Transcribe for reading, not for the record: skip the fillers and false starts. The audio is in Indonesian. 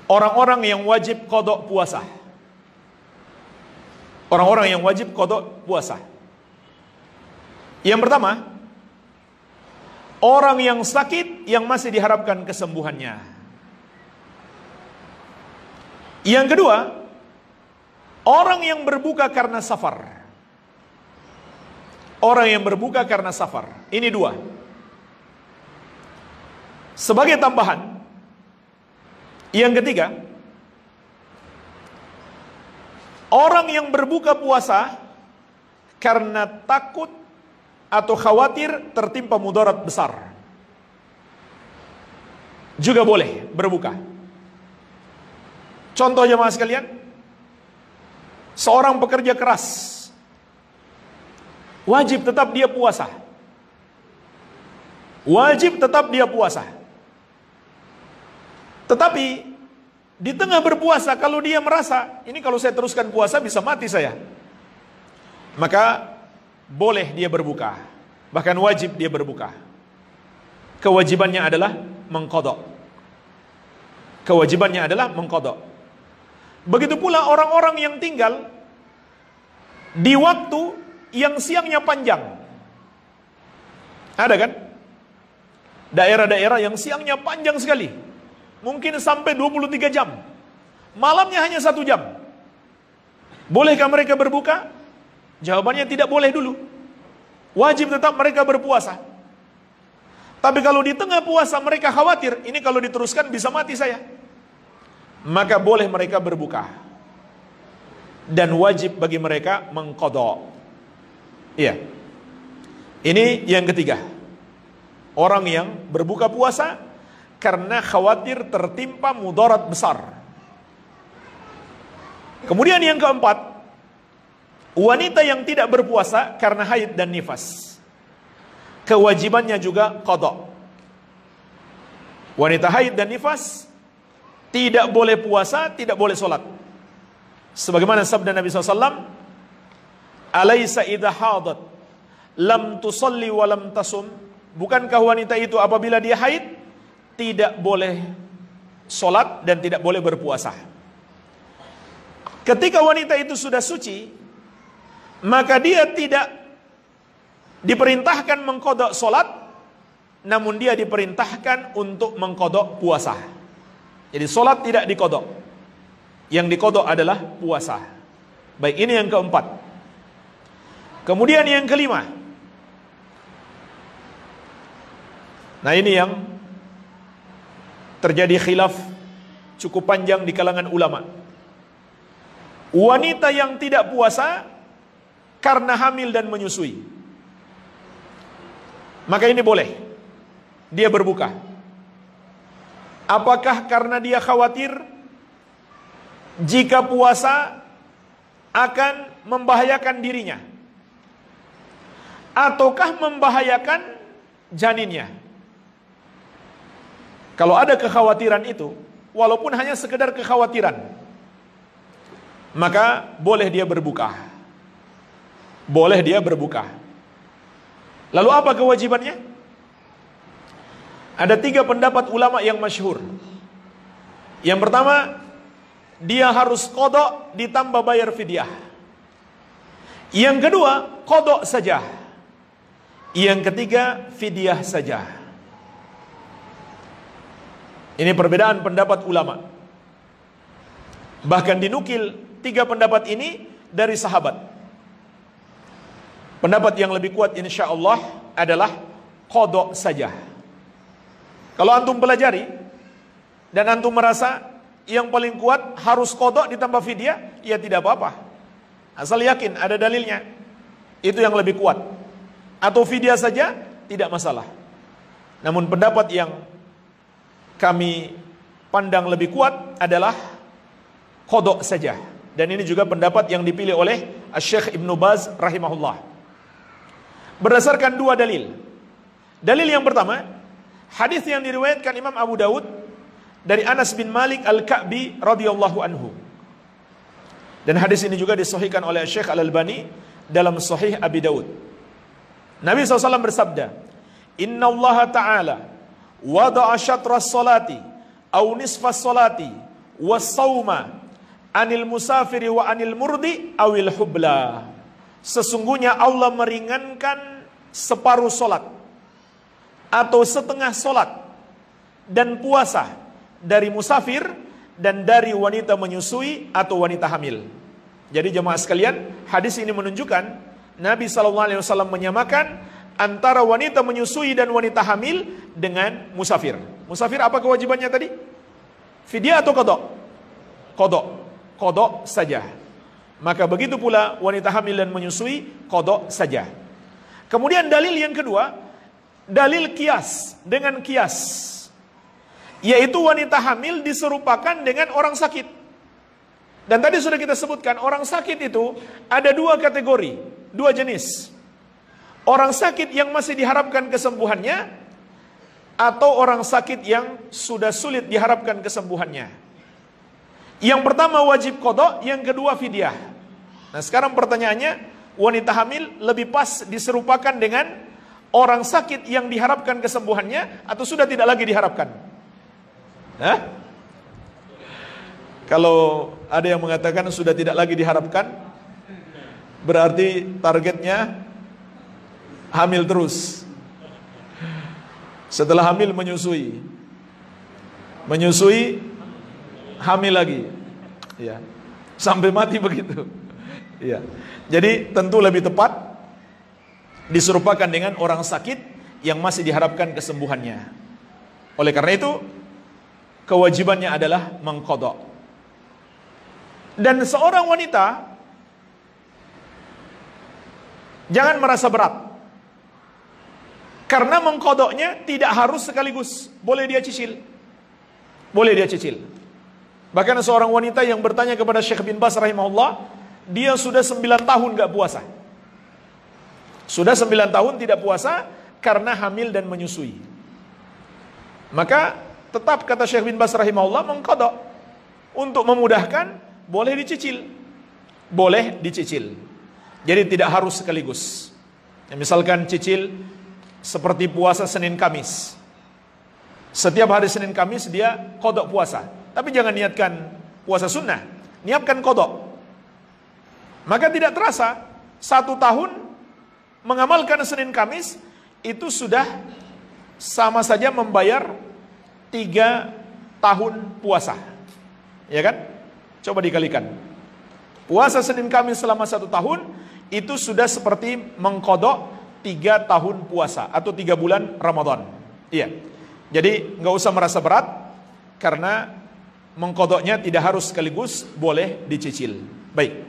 orang-orang yang wajib qada puasa. Orang-orang yang wajib qada puasa. Yang pertama, orang yang sakit yang masih diharapkan kesembuhannya. Yang kedua, orang yang berbuka karena safar. Orang yang berbuka karena safar. Ini dua. Sebagai tambahan, yang ketiga, orang yang berbuka puasa karena takut atau khawatir tertimpa mudarat besar, juga boleh berbuka. Contoh jemaah sekalian, seorang pekerja keras, wajib tetap dia puasa. Wajib tetap dia puasa. Tetapi di tengah berpuasa, kalau dia merasa, ini kalau saya teruskan puasa bisa mati saya, maka boleh dia berbuka. Bahkan wajib dia berbuka. Kewajibannya adalah mengqadha. Kewajibannya adalah mengqadha. Begitu pula orang-orang yang tinggal di waktu yang siangnya panjang. Ada kan? Daerah-daerah yang siangnya panjang sekali, mungkin sampai 23 jam. Malamnya hanya 1 jam. Bolehkah mereka berbuka? Jawabannya tidak boleh dulu. Wajib tetap mereka berpuasa. Tapi kalau di tengah puasa mereka khawatir, ini kalau diteruskan bisa mati saya, maka boleh mereka berbuka. Dan wajib bagi mereka mengqadha. Iya. Ini yang ketiga. Orang yang berbuka puasa karena khawatir tertimpa mudarat besar. Kemudian yang keempat, wanita yang tidak berpuasa karena haid dan nifas. Kewajibannya juga qadha. Wanita haid dan nifas tidak boleh puasa, tidak boleh sholat. Sebagaimana sabda Nabi SAW, "Alaysa idha hadat lam tusalli wa lam tasum." Bukankah wanita itu apabila dia haid tidak boleh sholat dan tidak boleh berpuasa? Ketika wanita itu sudah suci, maka dia tidak diperintahkan mengqadha sholat, namun dia diperintahkan untuk mengqadha puasa. Jadi sholat tidak diqadha, yang diqadha adalah puasa. Baik, ini yang keempat. Kemudian yang kelima, nah ini yang terjadi khilaf cukup panjang di kalangan ulama. Wanita yang tidak puasa karena hamil dan menyusui, maka ini boleh dia berbuka. Apakah karena dia khawatir jika puasa akan membahayakan dirinya, ataukah membahayakan janinnya? Kalau ada kekhawatiran itu, walaupun hanya sekedar kekhawatiran, maka boleh dia berbuka. Boleh dia berbuka. Lalu apa kewajibannya? Ada 3 pendapat ulama yang masyhur. Yang pertama, dia harus qadha ditambah bayar fidyah. Yang kedua, qadha saja. Yang ketiga, fidyah saja. Ini perbedaan pendapat ulama. Bahkan dinukil 3 pendapat ini dari sahabat. Pendapat yang lebih kuat insyaallah adalah qadha saja. Kalau antum pelajari dan antum merasa yang paling kuat harus qadha ditambah fidyah, ya tidak apa-apa. Asal yakin ada dalilnya. Itu yang lebih kuat. Atau fidyah saja tidak masalah. Namun pendapat yang kami pandang lebih kuat adalah qadha saja. Dan ini juga pendapat yang dipilih oleh Syekh Ibnu Baz rahimahullah. Berdasarkan 2 dalil. Dalil yang pertama, hadis yang diriwayatkan Imam Abu Daud dari Anas bin Malik Al-Ka'bi radhiyallahu anhu. Dan hadis ini juga disahihkan oleh Syekh Al-Albani dalam Sahih Abi Daud. Nabi SAW bersabda, "Inna Allah Ta'ala wada'a syatras salati au nisfas salati was-sauma anil musafiri wa anil murdi awil hubla. Sesungguhnya Allah meringankan separuh solat atau setengah solat dan puasa dari musafir dan dari wanita menyusui atau wanita hamil. Jadi jemaah sekalian, hadis ini menunjukkan Nabi SAW menyamakan antara wanita menyusui dan wanita hamil dengan musafir. Musafir apa kewajibannya tadi? Fidyah atau qadha? Qadha saja. Maka begitu pula wanita hamil dan menyusui, qadha saja. Kemudian dalil yang kedua, dalil kias, dengan kias, yaitu wanita hamil diserupakan dengan orang sakit. Dan tadi sudah kita sebutkan, orang sakit itu ada dua kategori, dua jenis. Orang sakit yang masih diharapkan kesembuhannya, atau orang sakit yang sudah sulit diharapkan kesembuhannya. Yang pertama wajib qadha, yang kedua fidyah. Nah sekarang pertanyaannya, wanita hamil lebih pas diserupakan dengan orang sakit yang diharapkan kesembuhannya, atau sudah tidak lagi diharapkan? Hah? Kalau ada yang mengatakan sudah tidak lagi diharapkan, berarti targetnya hamil terus. Setelah hamil menyusui, hamil lagi, ya, sampai mati begitu. Ya. Jadi tentu lebih tepat diserupakan dengan orang sakit yang masih diharapkan kesembuhannya. Oleh karena itu, kewajibannya adalah mengqadha. Dan seorang wanita jangan merasa berat, karena mengqadhanya tidak harus sekaligus, boleh dia cicil. Boleh dia cicil. Bahkan seorang wanita yang bertanya kepada Syekh bin Baz rahimahullah, dia sudah 9 tahun gak puasa. Sudah 9 tahun tidak puasa karena hamil dan menyusui. Maka tetap kata Syekh bin Baz rahimahullah mengqadha. Untuk memudahkan, boleh dicicil. Boleh dicicil. Jadi tidak harus sekaligus. Ya, misalkan cicil seperti puasa Senin Kamis. Setiap hari Senin Kamis dia qadha puasa. Tapi jangan niatkan puasa sunnah, niatkan qadha. Maka tidak terasa 1 tahun mengamalkan Senin Kamis itu sudah sama saja membayar 3 tahun puasa. Ya kan? Coba dikalikan. Puasa Senin Kamis selama 1 tahun itu sudah seperti mengqadha 3 tahun puasa atau 3 bulan Ramadan. Iya. Jadi nggak usah merasa berat, karena mengqadhanya tidak harus sekaligus, boleh dicicil. Baik.